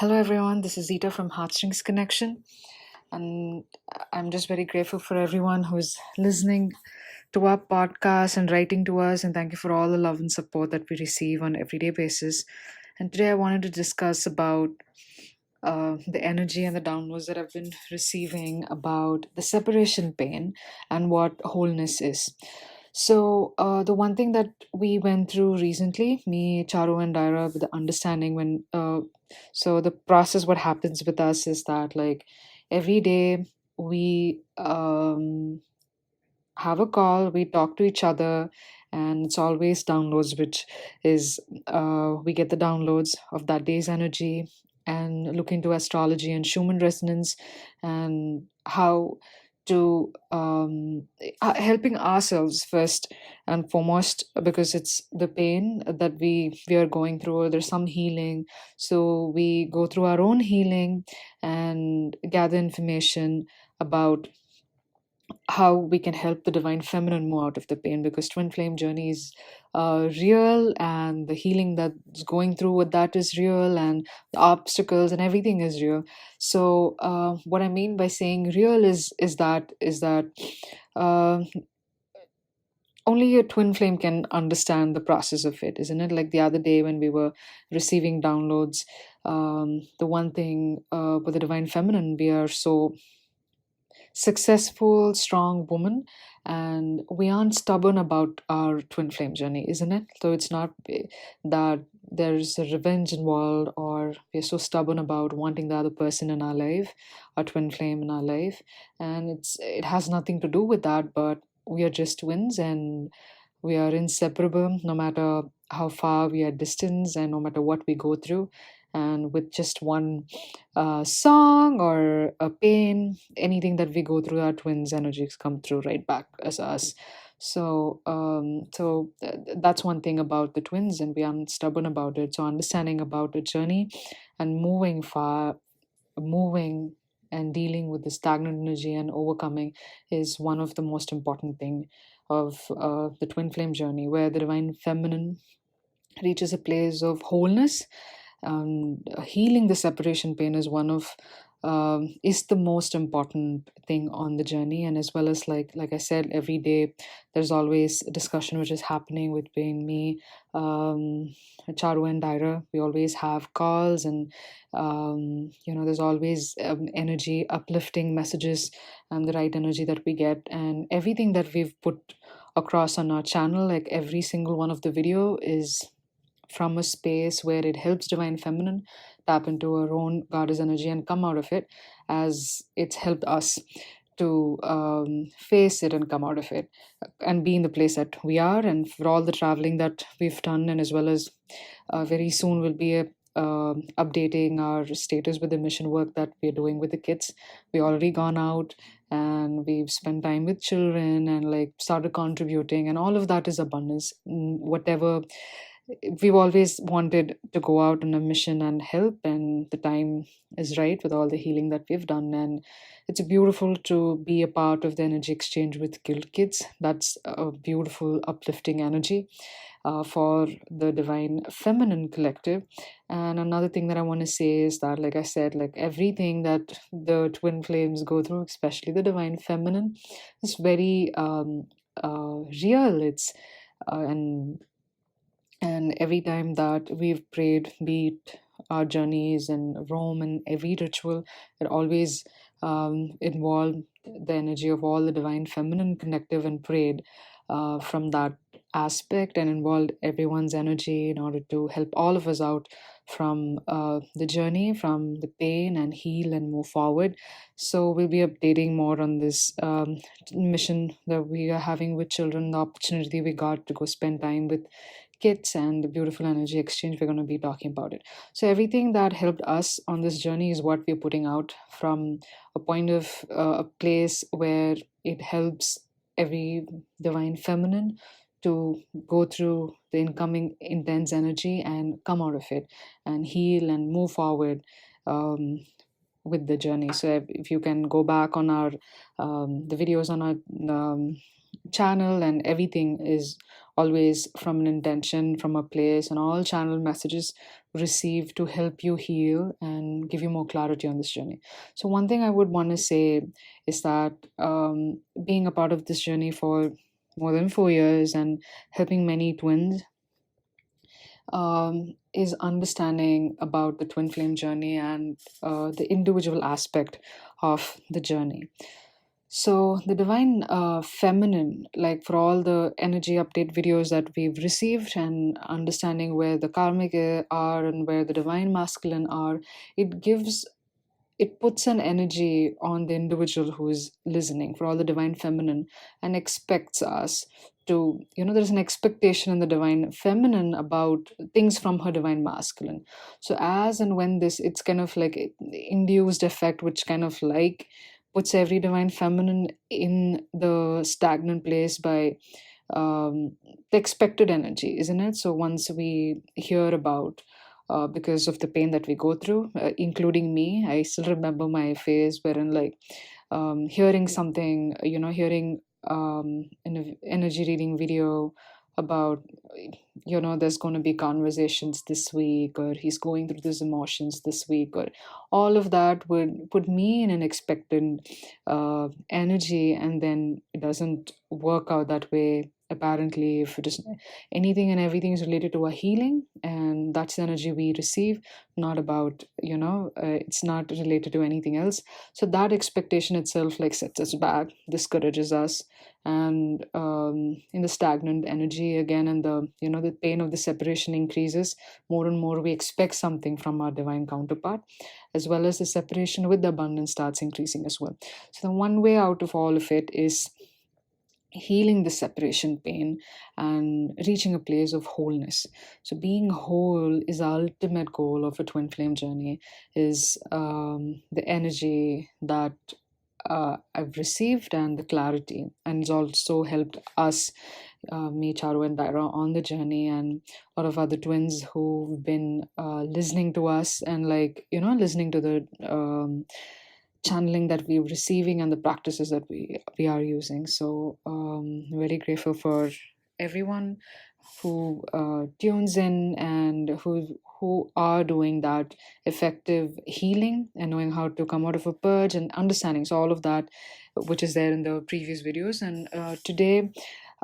Hello, everyone. This is Zita from Heartstrings Connection. And I'm just very grateful for everyone who's listening to our podcast and writing to us. And thank you for all the love and support that we receive on an everyday basis. And today I wanted to discuss about the energy and the downloads that I've been receiving about the separation pain and what wholeness is. So, the one thing that we went through recently, me, Charu, and Daira, with the understanding so the process, what happens with us is that, like, every day we have a call, we talk to each other, and it's always downloads, which is we get the downloads of that day's energy and look into astrology and Schumann resonance and how to helping ourselves first and foremost, because it's the pain that we are going through, or there's some healing, so we go through our own healing and gather information about how we can help the divine feminine move out of the pain, because twin flame journey is real, and the healing that's going through with that is real, and the obstacles and everything is real. So what I mean by saying real is that uh, only a twin flame can understand the process of it, isn't it? Like the other day when we were receiving downloads, the one thing with the divine feminine, we are so successful, strong woman, and we aren't stubborn about our twin flame journey, isn't it? So it's not that there's a revenge involved, or we're so stubborn about wanting the other person in our life, our twin flame in our life, and it has nothing to do with that. But we are just twins, and we are inseparable, no matter how far we are distant and no matter what we go through. And with just one song or a pain, anything that we go through, our twins' energies come through right back as us. That's one thing about the twins, and we aren't stubborn about it. So understanding about the journey and moving and dealing with the stagnant energy and overcoming is one of the most important thing of the twin flame journey, where the divine feminine reaches a place of wholeness. Healing the separation pain is one of is the most important thing on the journey. And as well as, like I said, every day there's always a discussion which is happening between me, Charu, and Daira. We always have calls, and there's always energy uplifting messages and the right energy that we get, and everything that we've put across on our channel, like every single one of the video is from a space where it helps divine feminine tap into our own goddess energy and come out of it, as it's helped us to face it and come out of it and be in the place that we are. And for all the traveling that we've done, and as well as very soon we'll be updating our status with the mission work that we're doing with the kids. We already gone out and we've spent time with children and like started contributing, and all of that is abundance. Whatever, we've always wanted to go out on a mission and help, and the time is right with all the healing that we've done. And it's beautiful to be a part of the energy exchange with guild kids. That's a beautiful uplifting energy for the divine feminine collective. And another thing that I want to say is that, like I said, like everything that the twin flames go through, especially the divine feminine, is very real. It's and every time that we've prayed, be it our journeys in Rome and every ritual, it always involved the energy of all the divine feminine connective, and prayed from that aspect, and involved everyone's energy in order to help all of us out from the journey, from the pain, and heal and move forward. So we'll be updating more on this mission that we are having with children, the opportunity we got to go spend time with kids, and the beautiful energy exchange. We're going to be talking about it. So everything that helped us on this journey is what we're putting out from a point of a place where it helps every divine feminine to go through the incoming intense energy and come out of it and heal and move forward with the journey. So if you can go back on our the videos on our channel, and everything is always from an intention, from a place, and all channel messages received to help you heal and give you more clarity on this journey. So one thing I would want to say is that being a part of this journey for more than 4 years and helping many twins is understanding about the twin flame journey and the individual aspect of the journey. So, the divine feminine, like for all the energy update videos that we've received and understanding where the karmic are and where the divine masculine are, it gives it puts an energy on the individual who is listening for all the divine feminine and expects us to, there's an expectation in the divine feminine about things from her divine masculine. So as and when this, it's kind of like induced effect which kind of like puts every divine feminine in the stagnant place by um, the expected energy, isn't it? So once we hear about because of the pain that we go through, including me. I still remember my phase wherein, like, hearing something, hearing an energy reading video about, there's going to be conversations this week, or he's going through these emotions this week, or all of that would put me in an expectant energy, and then it doesn't work out that way. Apparently, if it is anything and everything is related to a healing, and that's the energy we receive, not about, it's not related to anything else. So that expectation itself like sets us back, discourages us, and in the stagnant energy again, and the, the pain of the separation increases more and more. We expect something from our divine counterpart, as well as the separation with the abundance starts increasing as well. So the one way out of all of it is healing the separation pain and reaching a place of wholeness. So being whole is the ultimate goal of a twin flame journey, is the energy that I've received and the clarity, and it's also helped us, me, Charu, and Daira, on the journey, and a lot of other twins who've been listening to us and, like, listening to the channeling that we're receiving and the practices that we are using. So very grateful for everyone who tunes in and who are doing that effective healing and knowing how to come out of a purge and understanding. So all of that, which is there in the previous videos, and today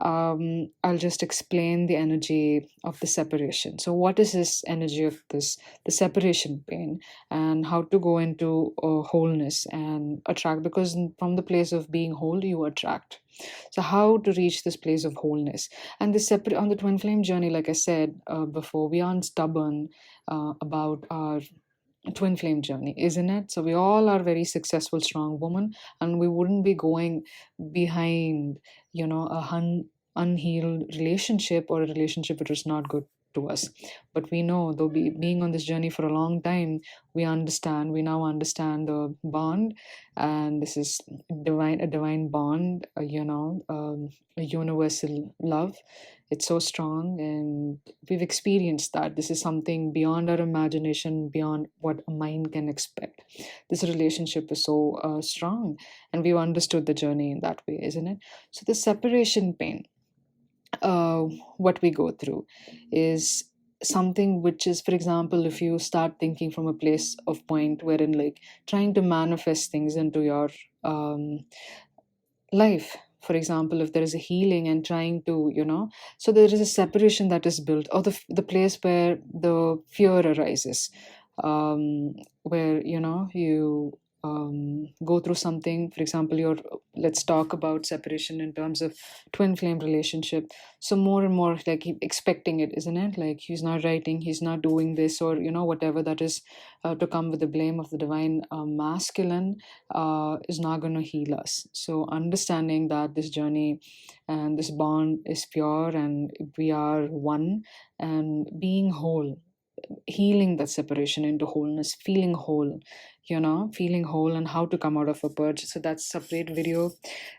I'll just explain the energy of the separation. So what is this energy of this, the separation pain, and how to go into wholeness and attract, because from the place of being whole you attract. So how to reach this place of wholeness and the separate on the twin flame journey, like I said before, we aren't stubborn about our twin flame journey, isn't it? So we all are very successful strong women, and we wouldn't be going behind, unhealed relationship, or a relationship which is not good to us. But we know, though being on this journey for a long time, we now understand the bond, and this is divine, a divine bond, a universal love. It's so strong, and we've experienced that. This is something beyond our imagination, beyond what a mind can expect. This relationship is so strong, and we've understood the journey in that way, isn't it? So the separation pain, uh, what we go through, is something which is, for example, if you start thinking from a place of point wherein, like, trying to manifest things into your um, life. For example, if there is a healing and trying to, so there is a separation that is built, or the place where the fear arises, where, you go through something. For example, let's talk about separation in terms of twin flame relationship. So more and more, like, expecting it, isn't it? Like, he's not writing, he's not doing this, or, whatever that is, to come with the blame of the divine masculine is not going to heal us. So understanding that this journey and this bond is pure, and we are one, and being whole, healing that separation into wholeness, feeling whole, feeling whole, and how to come out of a purge. So that's a separate video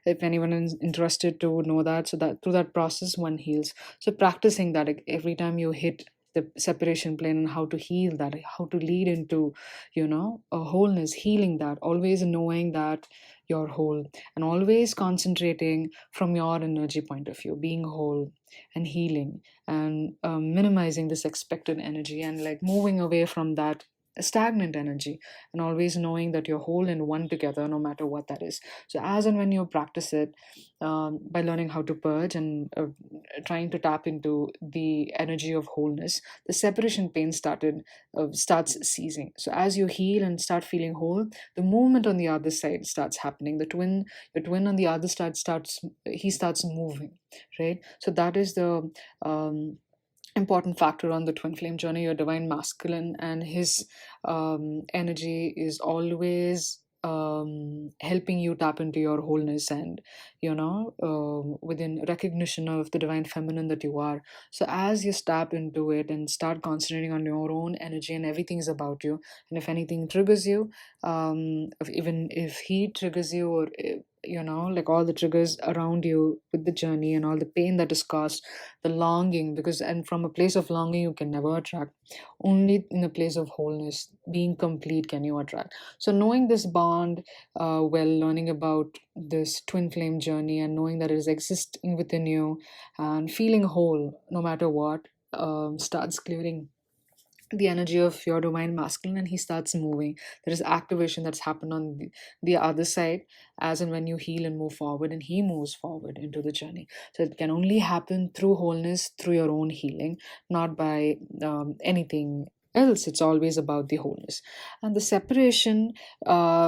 if anyone is interested to know that. So that through that process one heals. So practicing that, like, every time you hit the separation plane, and how to heal that, how to lead into, a wholeness, healing that, always knowing that you're whole, and always concentrating from your energy point of view, being whole and healing, and minimizing this expected energy, and like moving away from that stagnant energy, and always knowing that you're whole and one together, no matter what that is. So as and when you practice it, by learning how to purge, and trying to tap into the energy of wholeness, the separation pain starts ceasing. So as you heal and start feeling whole, the movement on the other side starts happening. The twin on the other side starts moving, right? So that is the important factor on the twin flame journey. Your divine masculine and his energy is always helping you tap into your wholeness, and within recognition of the divine feminine that you are. So as you step into it and start concentrating on your own energy, and everything is about you, and if anything triggers you, even if he triggers you, or like all the triggers around you with the journey, and all the pain that is caused, the longing, because and from a place of longing you can never attract. Only in a place of wholeness, being complete, can you attract. So knowing this bond, learning about this twin flame journey, and knowing that it is existing within you, and feeling whole no matter what, starts clearing the energy of your divine masculine, and he starts moving. There is activation that's happened on the other side, as and when you heal and move forward, and he moves forward into the journey. So it can only happen through wholeness, through your own healing, not by anything else. It's always about the wholeness. And the separation, not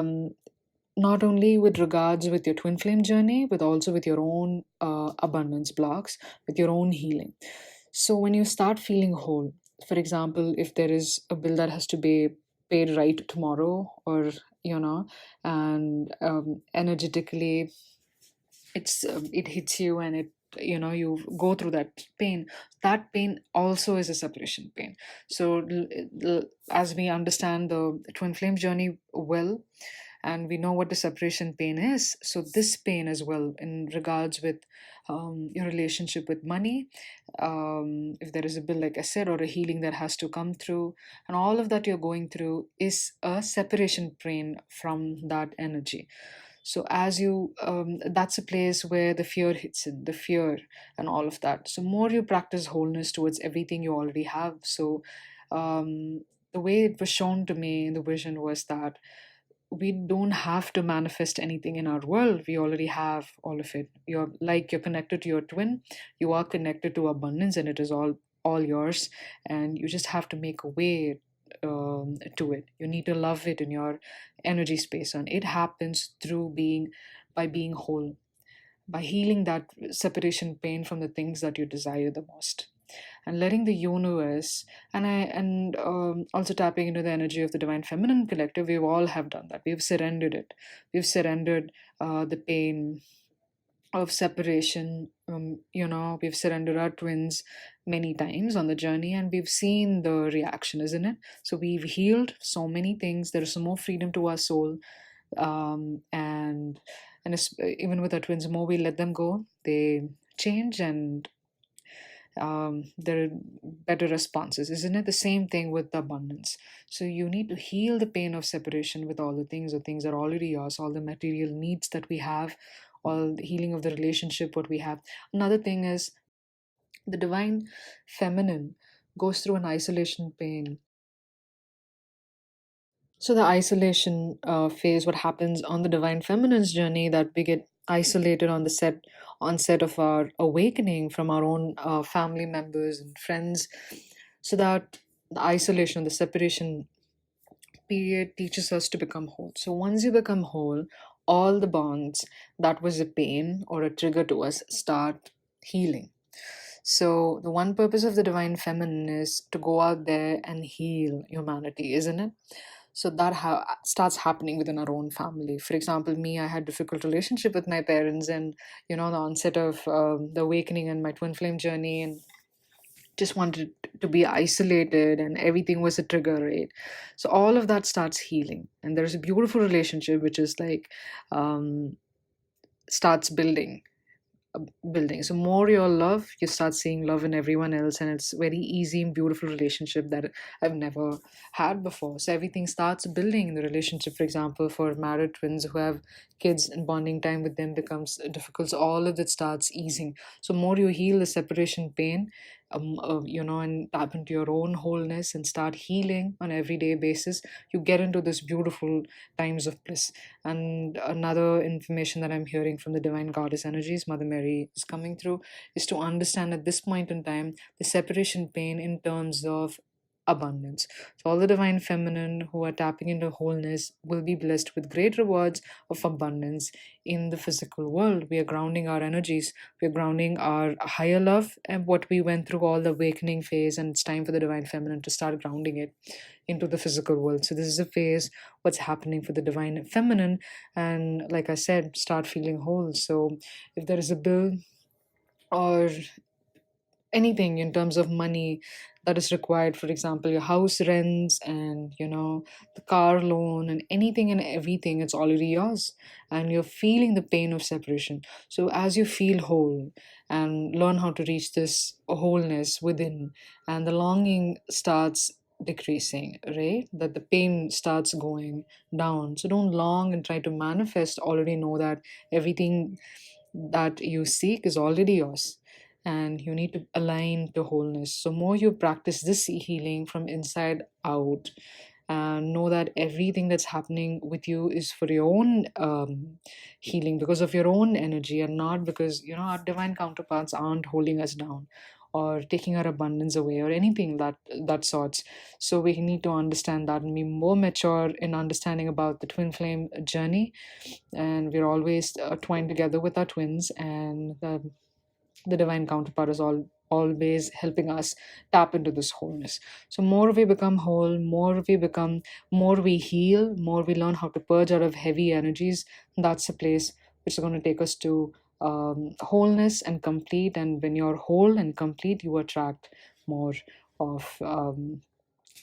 only with regards with your twin flame journey, but also with your own abundance blocks, with your own healing. So when you start feeling whole, for example, if there is a bill that has to be paid right tomorrow, or and energetically it hits you, and you go through that pain also is a separation pain. So as we understand the twin flame journey well, and we know what the separation pain is, so this pain as well, in regards with your relationship with money, if there is a bill, like I said, or a healing that has to come through, and all of that you're going through is a separation pain from that energy. So as you that's a place where the fear hits in, the fear and all of that. So more you practice wholeness towards everything you already have. So the way it was shown to me in the vision was that we don't have to manifest anything in our world. We already have all of it. You're connected to your twin, you are connected to abundance, and it is all yours. And you just have to make a way to it. You need to love it in your energy space, and it happens through being whole, by healing that separation pain from the things that you desire the most, and letting the universe, and also tapping into the energy of the divine feminine collective. We all have done that. We've surrendered it. We've surrendered the pain of separation. We've surrendered our twins many times on the journey, and we've seen the reaction, isn't it? So we've healed so many things. There is some more freedom to our soul, and even with our twins, the more we let them go, they change, and there are better responses, isn't it? The same thing with the abundance. So you need to heal the pain of separation with all the things, or things are already yours, all the material needs that we have, all the healing of the relationship, what we have. Another thing is the divine feminine goes through an isolation pain. So the isolation phase, what happens on the divine feminine's journey, that we get isolated on set of our awakening from our own family members and friends. So that the isolation, the separation period teaches us to become whole. So once you become whole, all the bonds that was a pain or a trigger to us start healing. So the one purpose of the divine feminine is to go out there and heal humanity, isn't it? So that starts happening within our own family. For example, me, I had difficult relationship with my parents, and the onset of the awakening and my twin flame journey, and just wanted to be isolated, and everything was a trigger, right? So all of that starts healing, and there's a beautiful relationship which is like, starts building building. So more your love, you start seeing love in everyone else, and it's very easy and beautiful relationship that I've never had before. So everything starts building in the relationship. For example, for married twins who have kids, and bonding time with them becomes difficult, so all of it starts easing. So more you heal the separation pain, and tap into your own wholeness and start healing on everyday basis, you get into this beautiful times of bliss. And another information that I'm hearing from the divine goddess energies, Mother Mary is coming through, is to understand at this point in time the separation pain in terms of abundance. So all the divine feminine who are tapping into wholeness will be blessed with great rewards of abundance in the physical world. We are grounding our energies, we're grounding our higher love and what we went through, all the awakening phase, and it's time for the divine feminine to start grounding it into the physical world. So this is a phase what's happening for the divine feminine, and like I said, start feeling whole. So if there is a bill or anything in terms of money that is required, for example your house rents and the car loan and anything and everything, it's already yours, and you're feeling the pain of separation. So as you feel whole and learn how to reach this wholeness within, and the longing starts decreasing, right, that the pain starts going down. So don't long and try to manifest, already know that everything that you seek is already yours, and you need to align to wholeness. So more you practice this healing from inside out, and know that everything that's happening with you is for your own healing, because of your own energy, and not because our divine counterparts aren't holding us down or taking our abundance away or anything that sorts. So we need to understand that and be more mature in understanding about the twin flame journey, and we're always twined together with our twins, and the divine counterpart is always helping us tap into this wholeness. So more we become whole, more we heal, more we learn how to purge out of heavy energies. That's a place which is going to take us to wholeness and complete. And when you're whole and complete, you attract more of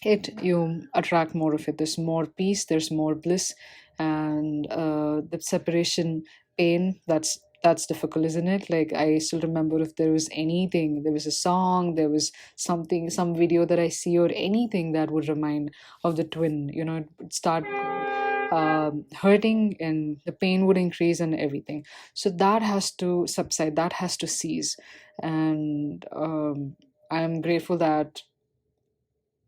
you attract more of it. There's more peace, there's more bliss, and the separation pain, that's difficult, isn't it? Like, I still remember, if there was anything, there was a song, there was something, some video that I see or anything that would remind of the twin, it would start hurting, and the pain would increase and everything. So that has to subside, that has to cease. And I'm grateful that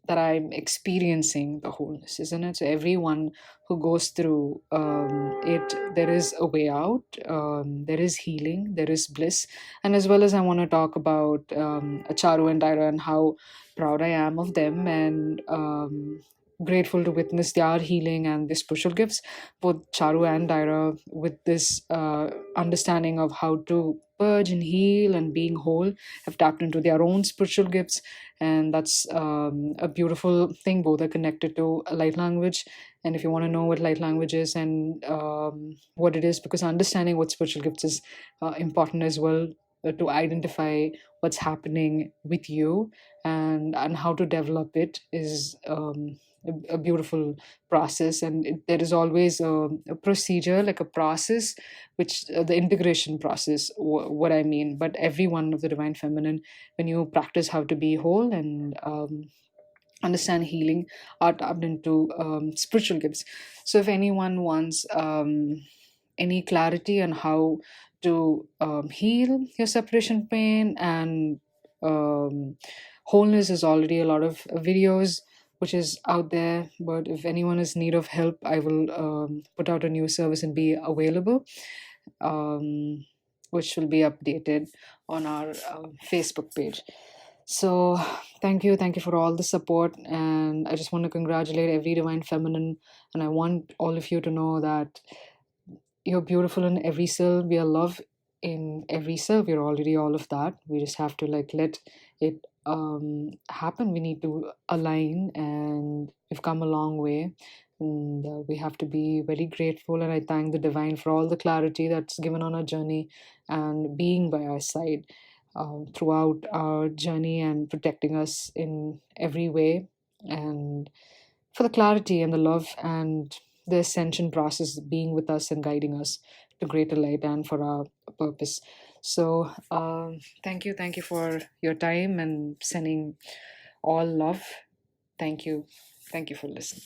I'm experiencing the wholeness, isn't it? So everyone who goes through it, there is a way out. There is healing. There is bliss, and as well as I want to talk about Charu and Tyra and how proud I am of them, and grateful to witness their healing and their spiritual gifts. Both Charu and Tyra, with this understanding of how to purge and heal and being whole, have tapped into their own spiritual gifts, and that's a beautiful thing. Both are connected to a light language, and if you want to know what light language is and what it is, because understanding what spiritual gifts is important as well, to identify what's happening with you, and how to develop it is a beautiful process. And there is always a procedure, like a process, which the integration process, what I mean. But every one of the divine feminine, when you practice how to be whole and understand healing, are tapped into spiritual gifts. So if anyone wants any clarity on how to heal your separation pain and wholeness, is already a lot of videos which is out there. But if anyone is in need of help, I will put out a new service and be available, um, which will be updated on our Facebook page. So thank you for all the support, and I just want to congratulate every divine feminine, and I want all of you to know that you're beautiful in every cell. We are love in every cell. We're already all of that. We just have to like let it happen. We need to align, and we've come a long way. And we have to be very grateful. And I thank the divine for all the clarity that's given on our journey and being by our side throughout our journey and protecting us in every way. And for the clarity and the love and the ascension process being with us and guiding us to greater light and for our purpose. So thank you for your time and sending all love. Thank you for listening.